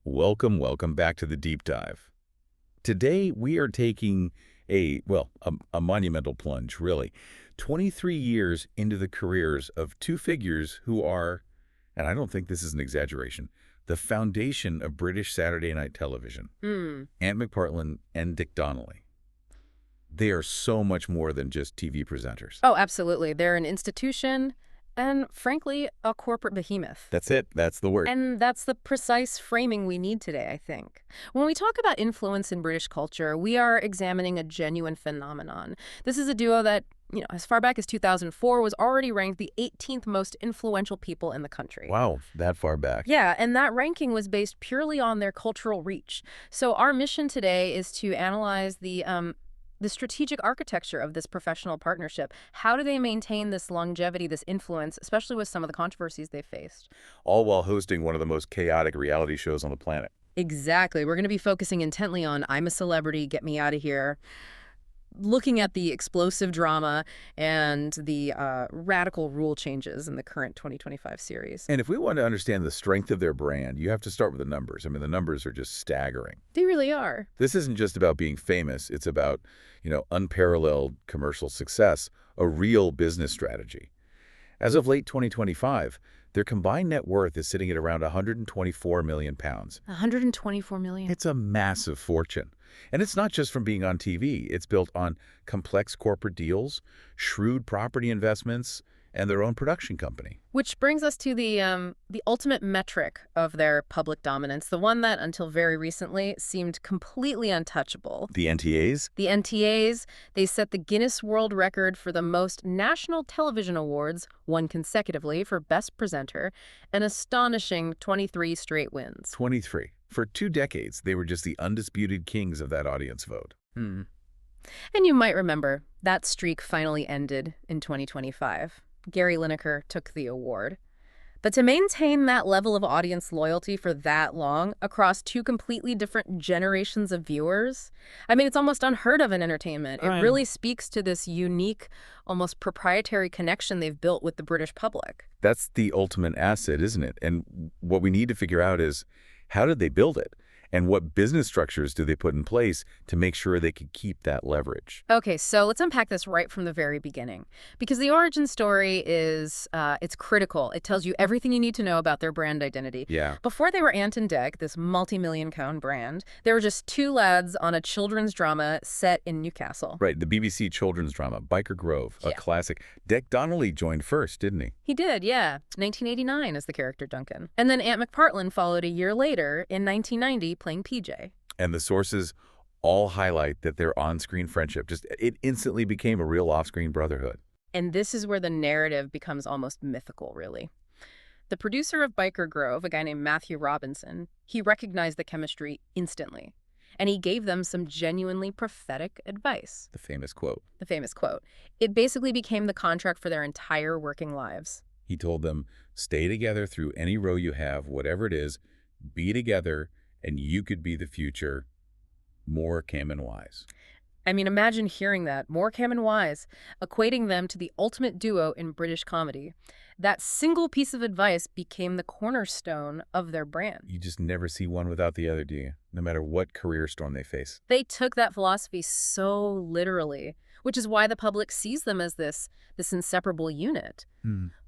Welcome back to the deep dive. Today we are taking a monumental plunge, really. 23 years into the careers of two figures who are, and I don't think this is an exaggeration, the foundation of British Saturday night television. Ant McPartlin and Dick Donnelly. They are so much more than just TV presenters. Oh, absolutely. They're an institution and, frankly, a corporate behemoth. That's it. That's the word. And that's the precise framing we need today, I think. When we talk about influence in British culture, we are examining a genuine phenomenon. This is a duo that, as far back as 2004, was already ranked the 18th most influential people in the country. Wow, that far back. Yeah, and that ranking was based purely on their cultural reach. So our mission today is to analyze the strategic architecture of this professional partnership. How do they maintain this longevity, this influence, especially with some of the controversies they faced? All while hosting one of the most chaotic reality shows on the planet. Exactly. We're going to be focusing intently on I'm a Celebrity, Get Me Out of Here, looking at the explosive drama and the radical rule changes in the current 2025 series. And if we want to understand the strength of their brand, you have to start with the numbers. I mean, the numbers are just staggering. They really are. This isn't just about being famous. It's about, unparalleled commercial success, a real business strategy. As of late 2025, their combined net worth is sitting at around £124 million. 124 million. It's a massive fortune. And it's not just from being on TV. It's built on complex corporate deals, shrewd property investments, and their own production company. Which brings us to the ultimate metric of their public dominance, the one that until very recently seemed completely untouchable. The NTAs? The NTAs, they set the Guinness World Record for the most national television awards, won consecutively for Best Presenter, an astonishing 23 straight wins. 23. For 2 decades, they were just the undisputed kings of that audience vote. And you might remember, that streak finally ended in 2025. Gary Lineker took the award. But to maintain that level of audience loyalty for that long across 2 completely different generations of viewers, I mean, it's almost unheard of in entertainment. It really speaks to this unique, almost proprietary connection they've built with the British public. That's the ultimate asset, isn't it? And what we need to figure out is, how did they build it? And what business structures do they put in place to make sure they could keep that leverage? Okay, so let's unpack this right from the very beginning. Because the origin story is, it's critical. It tells you everything you need to know about their brand identity. Yeah. Before they were Ant and Dec, this multi-million-pound brand, they were just 2 lads on a children's drama set in Newcastle. Right, the BBC children's drama, Biker Grove, a classic. Dick Donnelly joined first, didn't he? He did, yeah. 1989 as the character Duncan. And then Ant McPartlin followed a year later in 1990 playing PJ. And the sources all highlight that their on-screen friendship, it instantly became a real off-screen brotherhood. And this is where the narrative becomes almost mythical, really. The producer of Biker Grove, a guy named Matthew Robinson, he recognized the chemistry instantly. And he gave them some genuinely prophetic advice. The famous quote. The famous quote. It basically became the contract for their entire working lives. He told them, stay together through any row you have, whatever it is, be together, and you could be the future. Morecambe and Wise. I mean, imagine hearing that. Morecambe and Wise, equating them to the ultimate duo in British comedy. That single piece of advice became the cornerstone of their brand. You just never see one without the other, do you? No matter what career storm they face. They took that philosophy so literally, which is why the public sees them as this inseparable unit.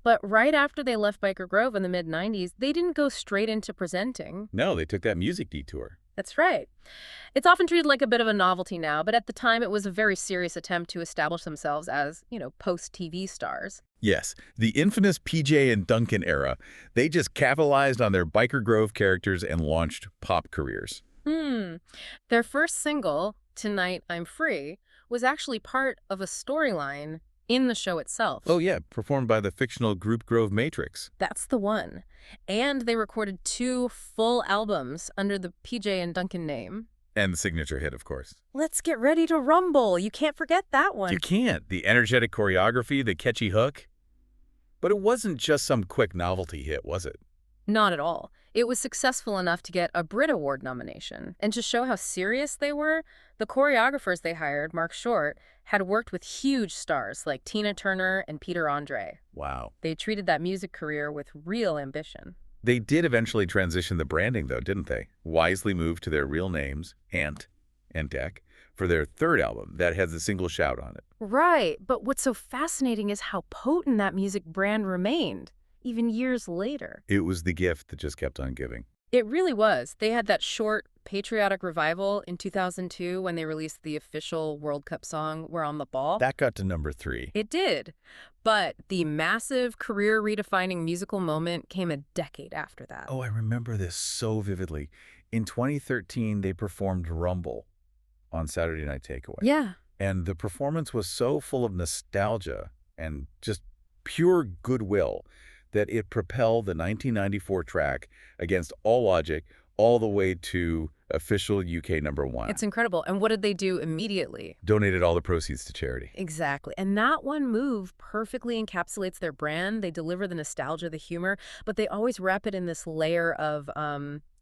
But right after they left Biker Grove in the mid-90s, they didn't go straight into presenting. No, they took that music detour. That's right. It's often treated like a bit of a novelty now, but at the time it was a very serious attempt to establish themselves as, post-TV stars. Yes, the infamous PJ and Duncan era. They just capitalized on their Biker Grove characters and launched pop careers. Their first single, Tonight I'm Free, was actually part of a storyline in the show itself. Oh yeah, performed by the fictional group Grove Matrix. That's the one. And they recorded 2 full albums under the PJ and Duncan name. And the signature hit, of course. Let's Get Ready to Rumble. You can't forget that one. You can't. The energetic choreography, the catchy hook. But it wasn't just some quick novelty hit, was it? Not at all. It was successful enough to get a Brit Award nomination. And to show how serious they were, the choreographers they hired, Mark Short, had worked with huge stars like Tina Turner and Peter Andre. Wow. They treated that music career with real ambition. They did eventually transition the branding, though, didn't they? Wisely moved to their real names, Ant and Dec, for their third album that has a single shout on it. Right, but what's so fascinating is how potent that music brand remained, even years later. It was the gift that just kept on giving. It really was. They had that short patriotic revival in 2002 when they released the official World Cup song, We're on the Ball. That got to #3. It did. But the massive career-redefining musical moment came a decade after that. Oh, I remember this so vividly. In 2013, they performed Rumble on Saturday Night Takeaway. Yeah. And the performance was so full of nostalgia and just pure goodwill that it propelled the 1994 track against all logic all the way to official UK #1. It's incredible. And what did they do immediately? Donated all the proceeds to charity. Exactly. And that one move perfectly encapsulates their brand. They deliver the nostalgia, the humor, but they always wrap it in this layer of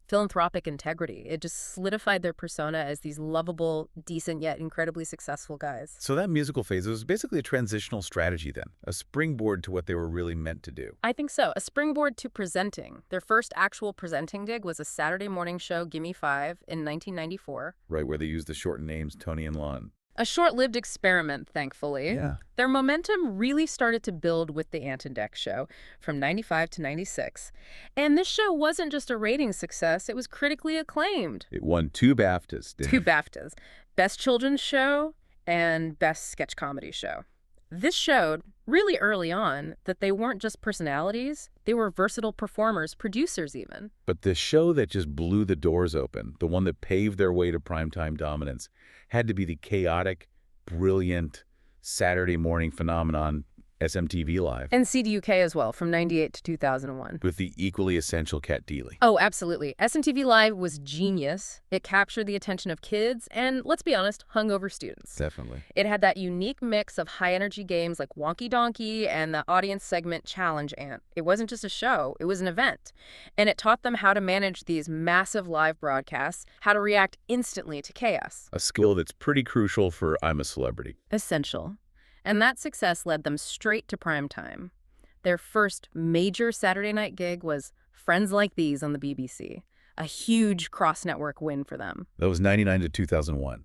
philanthropic integrity. It just solidified their persona as these lovable, decent, yet incredibly successful guys. So that musical phase was basically a transitional strategy then, a springboard to what they were really meant to do. I think so. A springboard to presenting. Their first actual presenting gig was a Saturday morning show, Gimme 5, in 1994. Right, where they used the shortened names Tony and Lon. A short-lived experiment, thankfully. Yeah. Their momentum really started to build with the Ant and Dec show from 95 to 96. And this show wasn't just a ratings success, it was critically acclaimed. It won 2 BAFTAs. Two BAFTAs. Best Children's Show and Best Sketch Comedy Show. This showed, really early on, that they weren't just personalities, they were versatile performers, producers even. But the show that just blew the doors open, the one that paved their way to primetime dominance, had to be the chaotic, brilliant Saturday morning phenomenon SMTV Live. And CDUK as well, from 98 to 2001. With the equally essential Cat Deely. Oh, absolutely. SMTV Live was genius. It captured the attention of kids and, let's be honest, hungover students. Definitely. It had that unique mix of high-energy games like Wonky Donkey and the audience segment Challenge Ant. It wasn't just a show, it was an event. And it taught them how to manage these massive live broadcasts, how to react instantly to chaos. A skill that's pretty crucial for I'm a Celebrity. Essential. And that success led them straight to primetime. Their first major Saturday night gig was Friends Like These on the BBC, a huge cross-network win for them. That was 99 to 2001.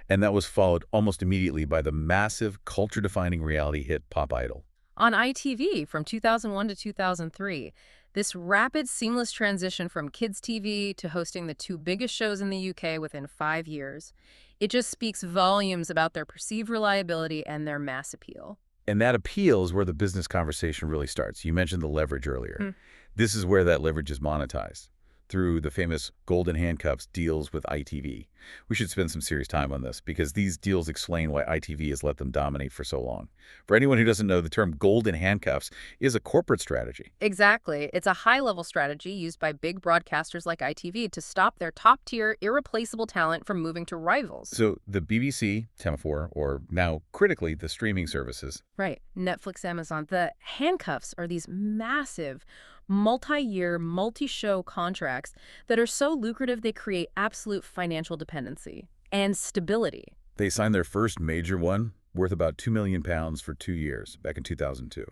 And that was followed almost immediately by the massive culture-defining reality hit Pop Idol. On ITV from 2001 to 2003, this rapid, seamless transition from kids' TV to hosting the 2 biggest shows in the UK within 5 years, it just speaks volumes about their perceived reliability and their mass appeal. And that appeal is where the business conversation really starts. You mentioned the leverage earlier. This is where that leverage is monetized, through the famous golden handcuffs deals with ITV. We should spend some serious time on this because these deals explain why ITV has let them dominate for so long. For anyone who doesn't know, the term golden handcuffs is a corporate strategy. Exactly. It's a high-level strategy used by big broadcasters like ITV to stop their top-tier, irreplaceable talent from moving to rivals. So the BBC, Temafor, or now critically the streaming services. Right. Netflix, Amazon. The handcuffs are these massive, multi-year, multi-show contracts that are so lucrative they create absolute financial dependency and stability. They signed their first major one, worth about £2 million for 2 years, back in 2002.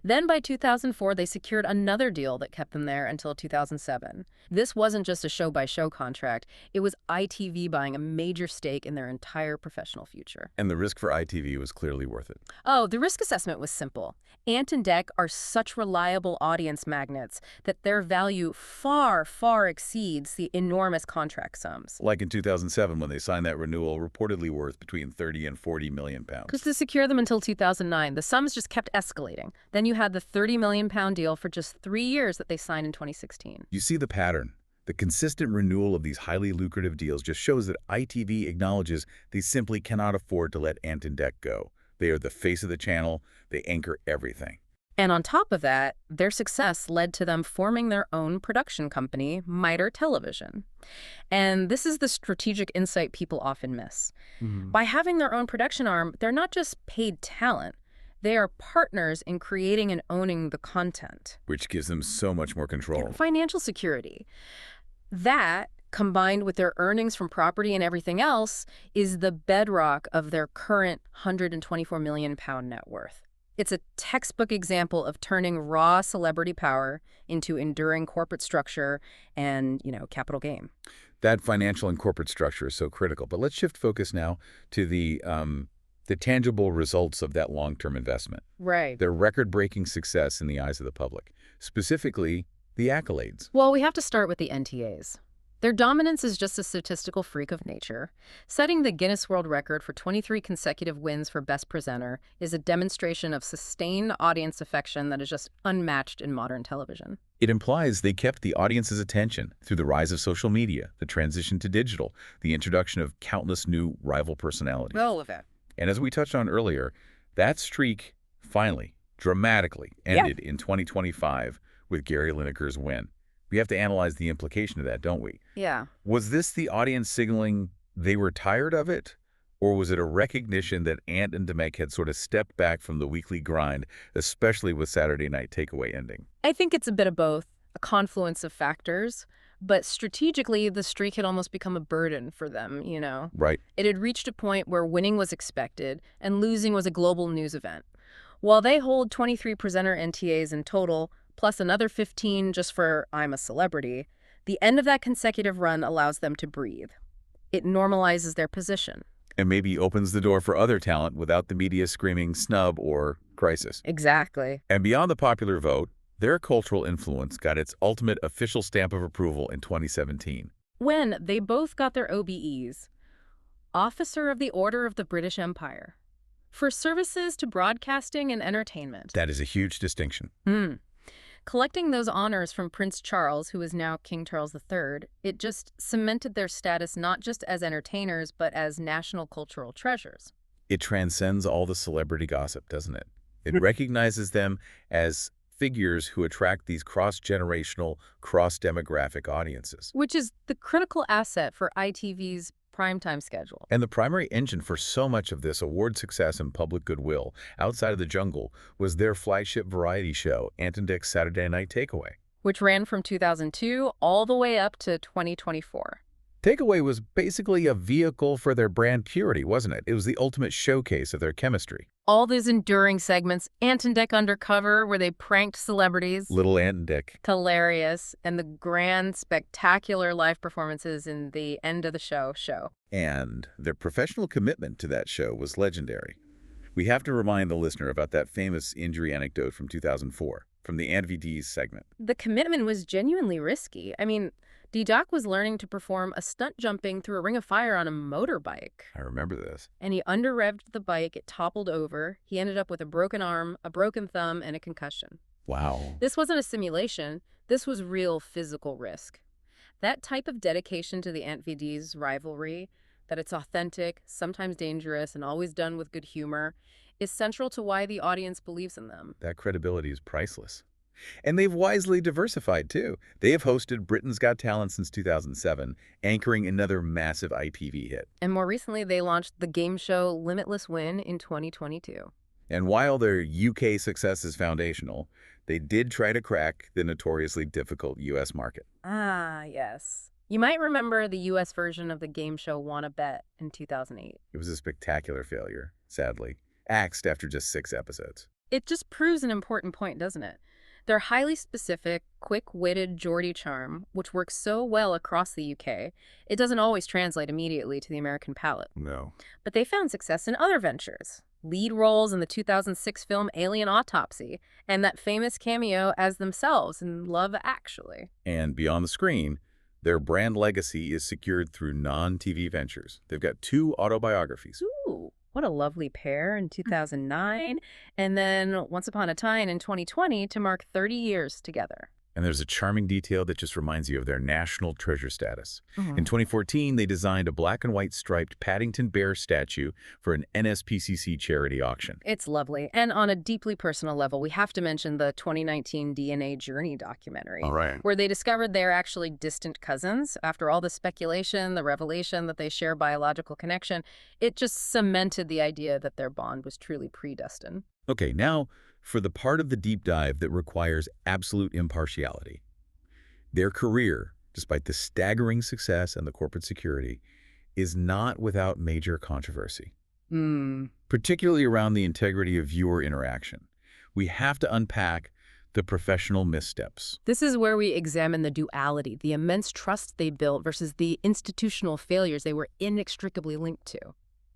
Then by 2004, they secured another deal that kept them there until 2007. This wasn't just a show-by-show contract. It was ITV buying a major stake in their entire professional future. And the risk for ITV was clearly worth it. Oh, the risk assessment was simple. Ant and Dec are such reliable audience magnets that their value far, far exceeds the enormous contract sums. Like in 2007 when they signed that renewal reportedly worth between 30 and 40 million pounds. Because to secure them until 2009, the sums just kept escalating. Then you had the £30 million deal for just 3 years that they signed in 2016. You see the pattern. The consistent renewal of these highly lucrative deals just shows that ITV acknowledges they simply cannot afford to let Ant and Dec go. They are the face of the channel. They anchor everything. And on top of that, their success led to them forming their own production company, Mitre Television. And this is the strategic insight people often miss. By having their own production arm, they're not just paid talent. They are partners in creating and owning the content. Which gives them so much more control. Financial security. That, combined with their earnings from property and everything else, is the bedrock of their current £124 million net worth. It's a textbook example of turning raw celebrity power into enduring corporate structure and, capital gain. That financial and corporate structure is so critical. But let's shift focus now to the tangible results of that long-term investment. Right. Their record-breaking success in the eyes of the public, specifically the accolades. Well, we have to start with the NTAs. Their dominance is just a statistical freak of nature. Setting the Guinness World Record for 23 consecutive wins for Best Presenter is a demonstration of sustained audience affection that is just unmatched in modern television. It implies they kept the audience's attention through the rise of social media, the transition to digital, the introduction of countless new rival personalities. All of it. And as we touched on earlier, that streak finally, dramatically ended in 2025 with Gary Lineker's win. We have to analyze the implication of that, don't we? Yeah. Was this the audience signaling they were tired of it? Or was it a recognition that Ant and Demek had sort of stepped back from the weekly grind, especially with Saturday Night Takeaway ending? I think it's a bit of both, a confluence of factors. But strategically, the streak had almost become a burden for them. Right. It had reached a point where winning was expected and losing was a global news event. While they hold 23 presenter NTAs in total, plus another 15 just for I'm a Celebrity, the end of that consecutive run allows them to breathe. It normalizes their position. And maybe opens the door for other talent without the media screaming snub or crisis. Exactly. And beyond the popular vote, their cultural influence got its ultimate official stamp of approval in 2017. When they both got their OBEs, Officer of the Order of the British Empire, for services to broadcasting and entertainment. That is a huge distinction. Collecting those honors from Prince Charles, who is now King Charles III, it just cemented their status not just as entertainers, but as national cultural treasures. It transcends all the celebrity gossip, doesn't it? It recognizes them as figures who attract these cross-generational, cross-demographic audiences. Which is the critical asset for ITV's primetime schedule. And the primary engine for so much of this award success and public goodwill outside of the jungle was their flagship variety show, Ant and Dec's Saturday Night Takeaway. Which ran from 2002 all the way up to 2024. Takeaway was basically a vehicle for their brand purity, wasn't it? It was the ultimate showcase of their chemistry. All those enduring segments, Ant and Dec Undercover, where they pranked celebrities. Little Ant and Dec. Hilarious. And the grand, spectacular live performances in the end of the show. And their professional commitment to that show was legendary. We have to remind the listener about that famous injury anecdote from 2004, from the NVD's segment. The commitment was genuinely risky. I mean, D-Doc was learning to perform a stunt jumping through a ring of fire on a motorbike. I remember this. And he under-revved the bike, it toppled over. He ended up with a broken arm, a broken thumb, and a concussion. Wow. This wasn't a simulation. This was real physical risk. That type of dedication to the NVD's rivalry, that it's authentic, sometimes dangerous, and always done with good humor, is central to why the audience believes in them. That credibility is priceless. And they've wisely diversified, too. They have hosted Britain's Got Talent since 2007, anchoring another massive ITV hit. And more recently, they launched the game show Limitless Win in 2022. And while their UK success is foundational, they did try to crack the notoriously difficult US market. Ah, yes. You might remember the US version of the game show Wanna Bet in 2008. It was a spectacular failure, sadly, axed after just 6 episodes. It just proves an important point, doesn't it? Their highly specific, quick-witted Geordie charm, which works so well across the UK, it doesn't always translate immediately to the American palate. No. But they found success in other ventures. Lead roles in the 2006 film Alien Autopsy, and that famous cameo as themselves in Love Actually. And beyond the screen, their brand legacy is secured through non-TV ventures. They've got 2 autobiographies. Ooh. What a lovely pair in 2009, and then Once Upon a Time in 2020 to mark 30 years together. And there's a charming detail that just reminds you of their national treasure status. In 2014, they designed a black and white striped Paddington Bear statue for an NSPCC charity auction. It's lovely. And on a deeply personal level, we have to mention the 2019 DNA Journey documentary, All right. where they discovered they're actually distant cousins. After all the speculation, the revelation that they share biological connection, it just cemented the idea that their bond was truly predestined. Okay, now for the part of the deep dive that requires absolute impartiality. Their career, despite the staggering success and the corporate security, is not without major controversy. Hmm. particularly around the integrity of viewer interaction. We have to unpack the professional missteps. This is where we examine the duality, the immense trust they built versus the institutional failures they were inextricably linked to.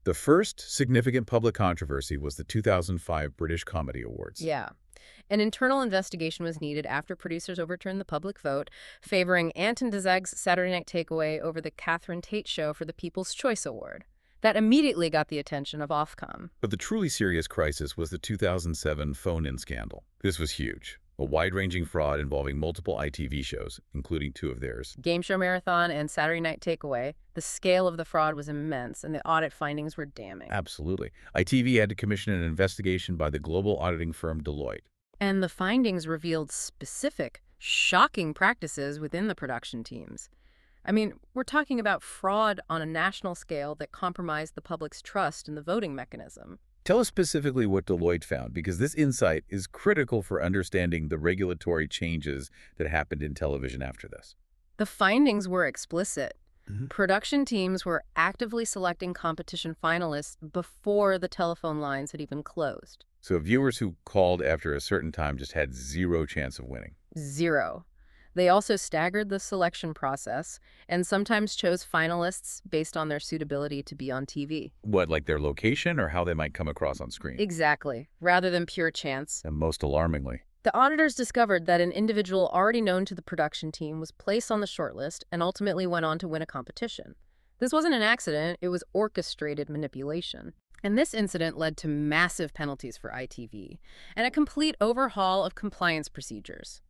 The first significant public controversy was the 2005 British Comedy Awards. Yeah. An internal investigation was needed after producers overturned the public vote, favoring Anton Dezag's Saturday Night Takeaway over the Catherine Tate Show for the People's Choice Award. That immediately got the attention of Ofcom. But the truly serious crisis was the 2007 phone-in scandal. This was huge. A wide-ranging fraud involving multiple ITV shows, including 2 of theirs. Game Show Marathon and Saturday Night Takeaway, the scale of the fraud was immense, and the audit findings were damning. Absolutely. ITV had to commission an investigation by the global auditing firm Deloitte. And the findings revealed specific, shocking practices within the production teams. I mean, we're talking about fraud on a national scale that compromised the public's trust in the voting mechanism. Tell us specifically what Deloitte found, because this insight is critical for understanding the regulatory changes that happened in television after this. The findings were explicit. Production teams were actively selecting competition finalists before the telephone lines had even closed. So viewers who called after a certain time just had zero chance of winning. Zero. They also staggered the selection process and sometimes chose finalists based on their suitability to be on TV. What, like their location or how they might come across on screen? Exactly, rather than pure chance. And most alarmingly, The auditors discovered that an individual already known to the production team was placed on the shortlist and ultimately went on to win a competition. This wasn't an accident, it was orchestrated manipulation. And this incident led to massive penalties for ITV and a complete overhaul of compliance procedures.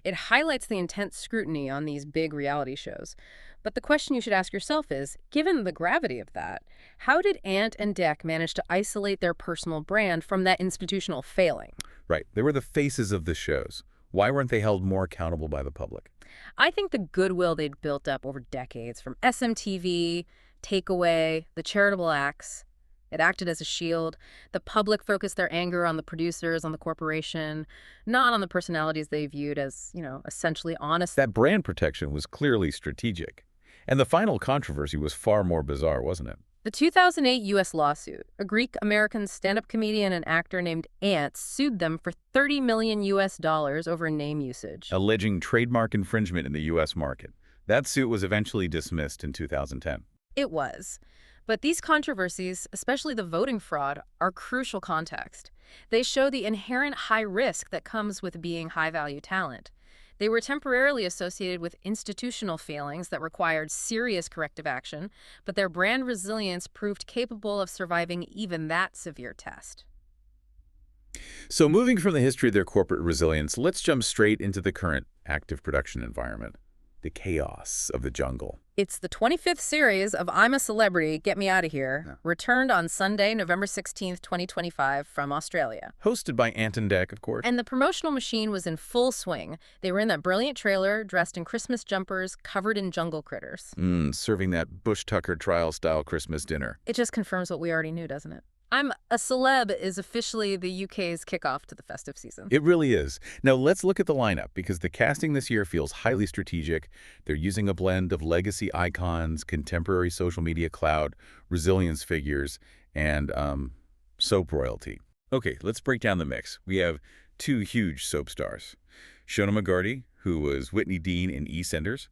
It highlights the intense scrutiny on these big reality shows. But the question you should ask yourself is, given the gravity of that, how did Ant and Dec manage to isolate their personal brand from that institutional failing? right, they were the faces of the shows. Why weren't they held more accountable by the public? I think the goodwill they'd built up over decades, from SMTV, Takeaway, the charitable acts, it acted as a shield. The public focused their anger on the producers, on the corporation, not on the personalities they viewed as, essentially honest. That brand protection was clearly strategic. And the final controversy was far more bizarre, wasn't it? The 2008 U.S. lawsuit, a Greek-American stand-up comedian and actor named Ant sued them for $30 million over name usage. Alleging trademark infringement in the U.S. market. That suit was eventually dismissed in 2010. It was. But these controversies, especially the voting fraud, are crucial context. They show the inherent high risk that comes with being high-value talent. They were temporarily associated with institutional failings that required serious corrective action, but their brand resilience proved capable of surviving even that severe test. So moving from the history of their corporate resilience, let's jump straight into the current active production environment. The chaos of the jungle. It's the 25th series of I'm a Celebrity, Get Me Out of Here, returned on Sunday, November 16th, 2025, from Australia. Hosted by Ant and Dec, of course. And the promotional machine was in full swing. They were in that brilliant trailer, dressed in Christmas jumpers, covered in jungle critters. Serving that Bush Tucker trial-style Christmas dinner. It just confirms what we already knew, doesn't it? I'm a Celeb is officially the UK's kickoff to the festive season. It really is. Now let's look at the lineup, because the casting this year feels highly strategic. They're using a blend of legacy icons, contemporary social media clout, resilience figures, and soap royalty. Okay, let's break down the mix. We have 2 huge soap stars. Shona McGarty, who was Whitney Dean in EastEnders,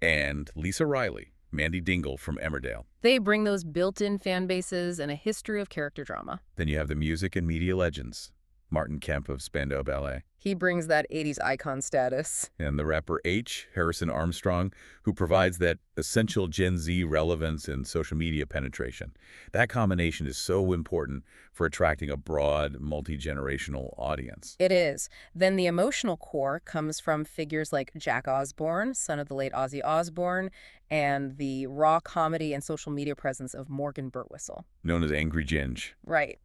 and Lisa Riley, Mandy Dingle from Emmerdale. They bring those built-in fan bases and a history of character drama. Then you have the music and media legends. Martin Kemp of Spandau Ballet. He brings that 80s icon status. And the rapper H, Harrison Armstrong, who provides that essential Gen Z relevance and social media penetration. That combination is so important for attracting a broad, multi-generational audience. It is. Then the emotional core comes from figures like Jack Osborne, son of the late Ozzy Osbourne, and the raw comedy and social media presence of Morgan Burtwistle. Known as Angry Ginge. Right.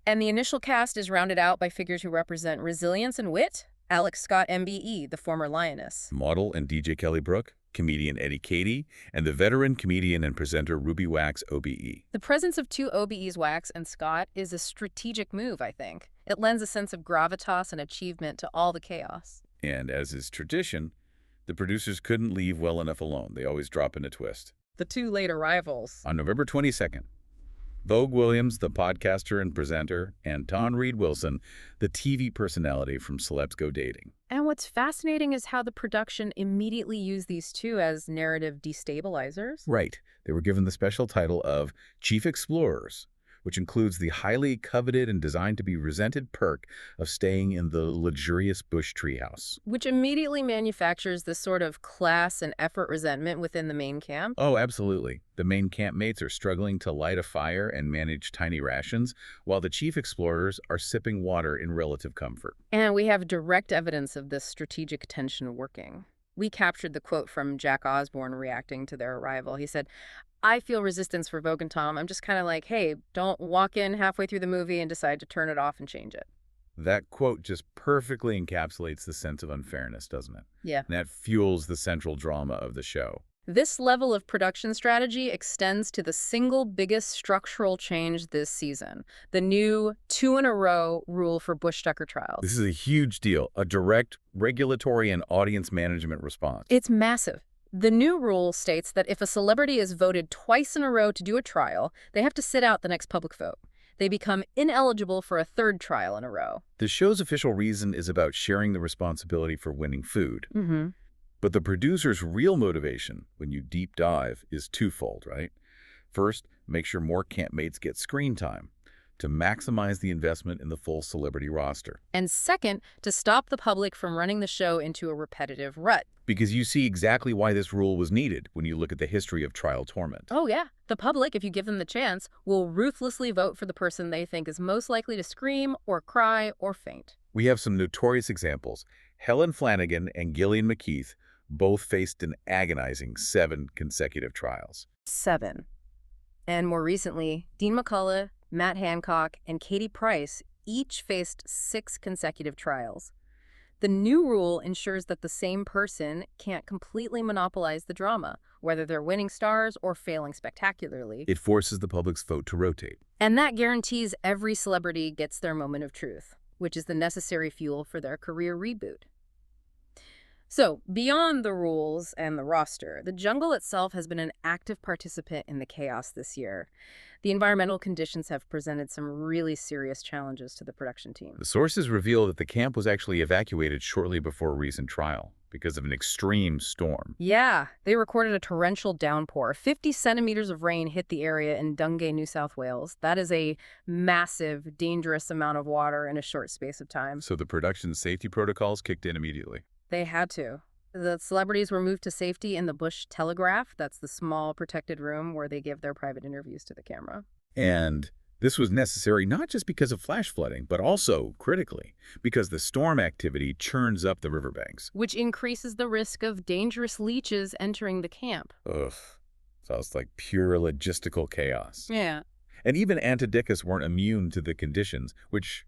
And the initial cast is rounded out by figures who represent resilience and wit. Alex Scott MBE, the former Lioness. Model and DJ Kelly Brook, comedian Eddie Cady, and the veteran comedian and presenter Ruby Wax OBE. The presence of 2 OBEs, Wax and Scott, is a strategic move, I think. It lends a sense of gravitas and achievement to all the chaos. And as is tradition, the producers couldn't leave well enough alone. They always drop in a twist. The 2 late arrivals. On November 22nd, Vogue Williams, the podcaster and presenter, and Ton Reed Wilson, the TV personality from Celebs Go Dating. And what's fascinating is how the production immediately used these two as narrative destabilizers. Right. They were given the special title of Chief Explorers, which includes the highly coveted and designed to be resented perk of staying in the luxurious bush treehouse. Which immediately manufactures this sort of class and effort resentment within the main camp. Oh, absolutely. The main campmates are struggling to light a fire and manage tiny rations, while the chief explorers are sipping water in relative comfort. And we have direct evidence of this strategic tension working. We captured the quote from Jack Osborne reacting to their arrival. He said, "I feel resistance for Vogue and Tom. I'm just kind of like, hey, don't walk in halfway through the movie and decide to turn it off and change it." That quote just perfectly encapsulates the sense of unfairness, doesn't it? Yeah. And that fuels the central drama of the show. This level of production strategy extends to the single biggest structural change this season, the new 2-in-a-row rule for Bush-Tucker trials. This is a huge deal, a direct regulatory and audience management response. It's massive. The new rule states that if a celebrity is voted twice in a row to do a trial, they have to sit out the next public vote. They become ineligible for a third trial in a row. The show's official reason is about sharing the responsibility for winning food. Mm-hmm. But the producer's real motivation, when you deep dive, is twofold, right? First, make sure more campmates get screen time to maximize the investment in the full celebrity roster. And second, to stop the public from running the show into a repetitive rut. Because you see exactly why this rule was needed when you look at the history of trial torment. Oh, yeah. The public, if you give them the chance, will ruthlessly vote for the person they think is most likely to scream or cry or faint. We have some notorious examples. Helen Flanagan and Gillian McKeith both faced an agonizing 7 consecutive trials. 7. And more recently, Dean McCullough, Matt Hancock, and Katie Price each faced 6 consecutive trials. The new rule ensures that the same person can't completely monopolize the drama, whether they're winning stars or failing spectacularly. It forces the public's vote to rotate. And that guarantees every celebrity gets their moment of truth, which is the necessary fuel for their career reboot. So, beyond the rules and the roster, the jungle itself has been an active participant in the chaos this year. The environmental conditions have presented some really serious challenges to the production team. The sources reveal that the camp was actually evacuated shortly before a recent trial because of an extreme storm. Yeah, they recorded a torrential downpour. 50 centimeters of rain hit the area in Dungay, New South Wales. That is a massive, dangerous amount of water in a short space of time. So the production safety protocols kicked in immediately. They had to. The celebrities were moved to safety in the Bush Telegraph. That's the small protected room where they give their private interviews to the camera. And this was necessary not just because of flash flooding, but also, critically, because the storm activity churns up the riverbanks. Which increases the risk of dangerous leeches entering the camp. Ugh. Sounds like pure logistical chaos. Yeah. And even Antidicus weren't immune to the conditions, which,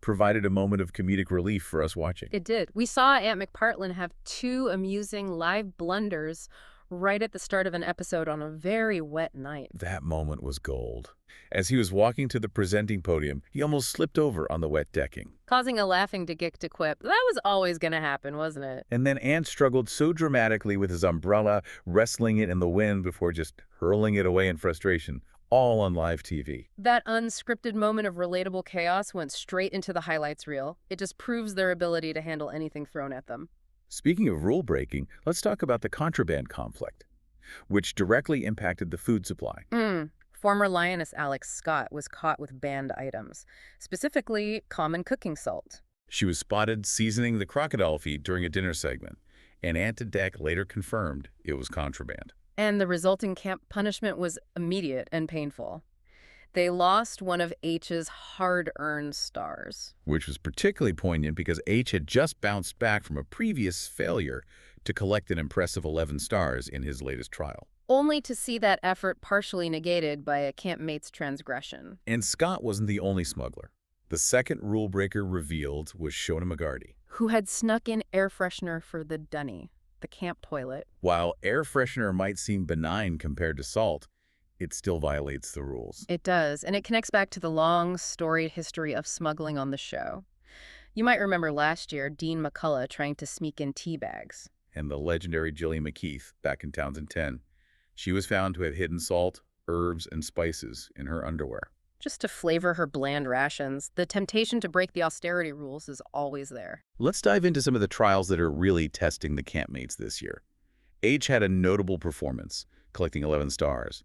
provided a moment of comedic relief for us watching. It did. We saw Aunt McPartlin have 2 amusing live blunders right at the start of an episode on a very wet night. That moment was gold. As he was walking to the presenting podium, he almost slipped over on the wet decking. Causing a laughing to quip. That was always going to happen, wasn't it? And then Ant struggled so dramatically with his umbrella, wrestling it in the wind before just hurling it away in frustration. All on live TV. That unscripted moment of relatable chaos went straight into the highlights reel. It just proves their ability to handle anything thrown at them. Speaking of rule breaking, let's talk about the contraband conflict, which directly impacted the food supply. Former lioness Alex Scott was caught with banned items, specifically common cooking salt. She was spotted seasoning the crocodile feed during a dinner segment, and Ant and Dec later confirmed it was contraband. And the resulting camp punishment was immediate and painful. They lost one of H's hard-earned stars. Which was particularly poignant because H had just bounced back from a previous failure to collect an impressive 11 stars in his latest trial. Only to see that effort partially negated by a campmate's transgression. And Scott wasn't the only smuggler. The second rule breaker revealed was Shona McGarty, who had snuck in air freshener for the dunny, the camp toilet. While air freshener might seem benign compared to salt, it still violates the rules. It does, and it connects back to the long, storied history of smuggling on the show. You might remember last year Dean McCullough trying to sneak in tea bags. And the legendary Gillian McKeith back in Townsend 10. She was found to have hidden salt, herbs and spices in her underwear. Just to flavor her bland rations, the temptation to break the austerity rules is always there. Let's dive into some of the trials that are really testing the campmates this year. H had a notable performance, collecting 11 stars.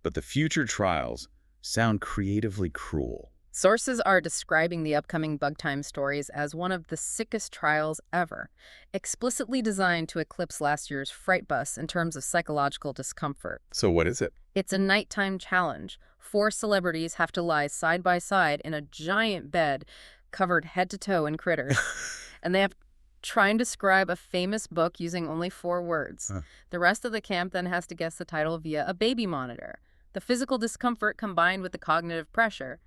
But the future trials sound creatively cruel. Sources are describing the upcoming Bug Time stories as one of the sickest trials ever, explicitly designed to eclipse last year's Fright Bus in terms of psychological discomfort. So what is it? It's a nighttime challenge. 4 celebrities have to lie side by side in a giant bed covered head to toe in critters. And they have to try and describe a famous book using only 4 words. The rest of the camp then has to guess the title via a baby monitor. The physical discomfort combined with the cognitive pressure.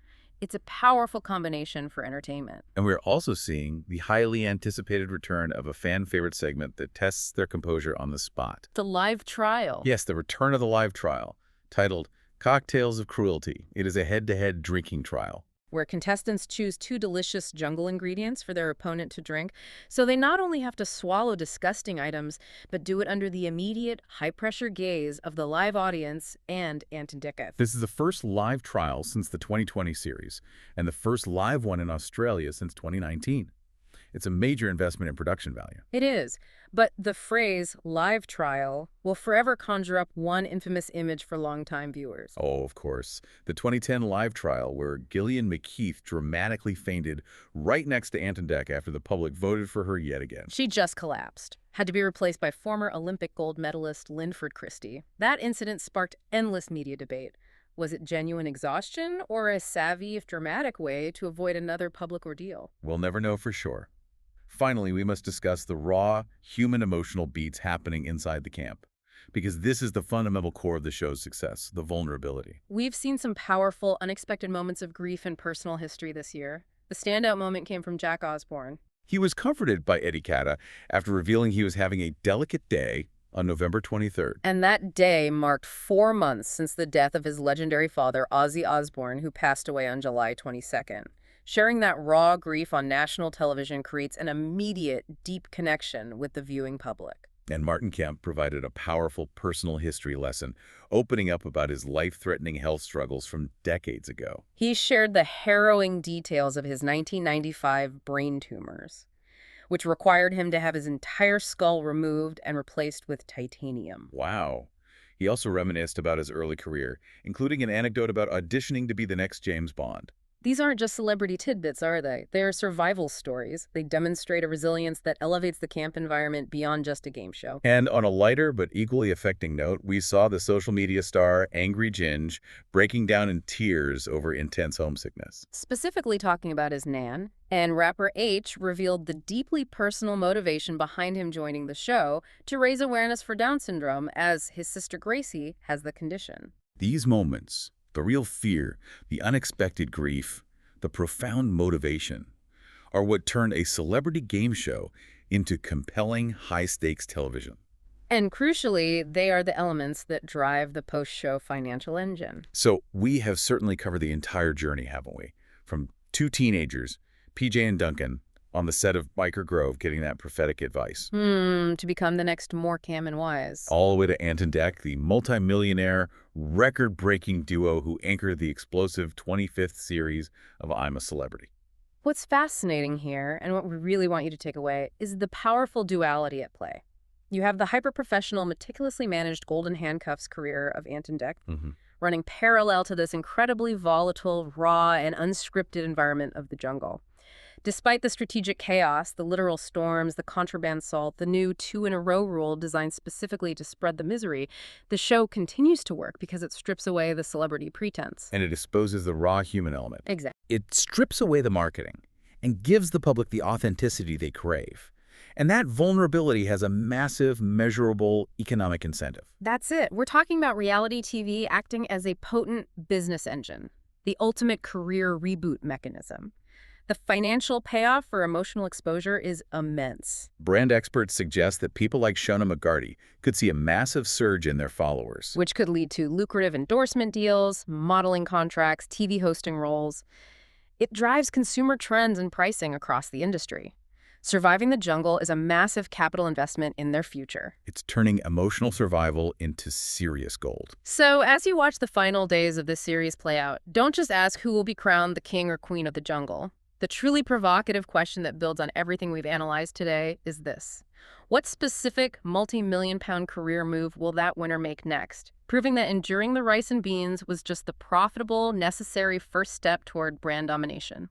It's a powerful combination for entertainment. And we're also seeing the highly anticipated return of a fan-favorite segment that tests their composure on the spot. The live trial. Yes, the return of the live trial, titled Cocktails of Cruelty. It is a head-to-head drinking trial, where contestants choose 2 delicious jungle ingredients for their opponent to drink. So they not only have to swallow disgusting items, but do it under the immediate, high-pressure gaze of the live audience and Ant and Declan. This is the first live trial since the 2020 series, and the first live one in Australia since 2019. It's a major investment in production value. It is, but the phrase live trial will forever conjure up one infamous image for longtime viewers. Oh, of course. The 2010 live trial where Gillian McKeith dramatically fainted right next to Ant and Dec after the public voted for her yet again. She just collapsed, had to be replaced by former Olympic gold medalist Linford Christie. That incident sparked endless media debate. Was it genuine exhaustion or a savvy, if dramatic, way to avoid another public ordeal? We'll never know for sure. Finally, we must discuss the raw, human emotional beats happening inside the camp, because this is the fundamental core of the show's success, the vulnerability. We've seen some powerful, unexpected moments of grief and personal history this year. The standout moment came from Jack Osborne. He was comforted by Eddie Cata after revealing he was having a delicate day on November 23rd. And that day marked 4 months since the death of his legendary father, Ozzy Osbourne, who passed away on July 22nd. Sharing that raw grief on national television creates an immediate, deep connection with the viewing public. And Martin Kemp provided a powerful personal history lesson, opening up about his life-threatening health struggles from decades ago. He shared the harrowing details of his 1995 brain tumors, which required him to have his entire skull removed and replaced with titanium. Wow. He also reminisced about his early career, including an anecdote about auditioning to be the next James Bond. These aren't just celebrity tidbits, are they? They are survival stories. They demonstrate a resilience that elevates the camp environment beyond just a game show. And on a lighter but equally affecting note, we saw the social media star Angry Ginge breaking down in tears over intense homesickness. Specifically talking about his nan, and rapper H revealed the deeply personal motivation behind him joining the show to raise awareness for Down syndrome, as his sister Gracie has the condition. These moments, the real fear, the unexpected grief, the profound motivation, are what turned a celebrity game show into compelling, high-stakes television. And crucially, they are the elements that drive the post-show financial engine. So we have certainly covered the entire journey, haven't we? From 2 teenagers, PJ and Duncan, on the set of Biker Grove getting that prophetic advice. To become the next more Cam and Wise. All the way to Ant and Dec, the multi-millionaire, record-breaking duo who anchored the explosive 25th series of I'm a Celebrity. What's fascinating here, and what we really want you to take away, is the powerful duality at play. You have the hyper-professional, meticulously managed golden handcuffs career of Ant and Dec, running parallel to this incredibly volatile, raw, and unscripted environment of the jungle. Despite the strategic chaos, the literal storms, the contraband salt, the new 2-in-a-row rule designed specifically to spread the misery, the show continues to work because it strips away the celebrity pretense. And it exposes the raw human element. Exactly. It strips away the marketing and gives the public the authenticity they crave. And that vulnerability has a massive, measurable economic incentive. That's it. We're talking about reality TV acting as a potent business engine, the ultimate career reboot mechanism. The financial payoff for emotional exposure is immense. Brand experts suggest that people like Shona McGarty could see a massive surge in their followers, which could lead to lucrative endorsement deals, modeling contracts, TV hosting roles. It drives consumer trends and pricing across the industry. Surviving the jungle is a massive capital investment in their future. It's turning emotional survival into serious gold. So, as you watch the final days of this series play out, don't just ask who will be crowned the king or queen of the jungle. The truly provocative question that builds on everything we've analyzed today is this. What specific multi-million-pound career move will that winner make next? Proving that enduring the rice and beans was just the profitable, necessary first step toward brand domination.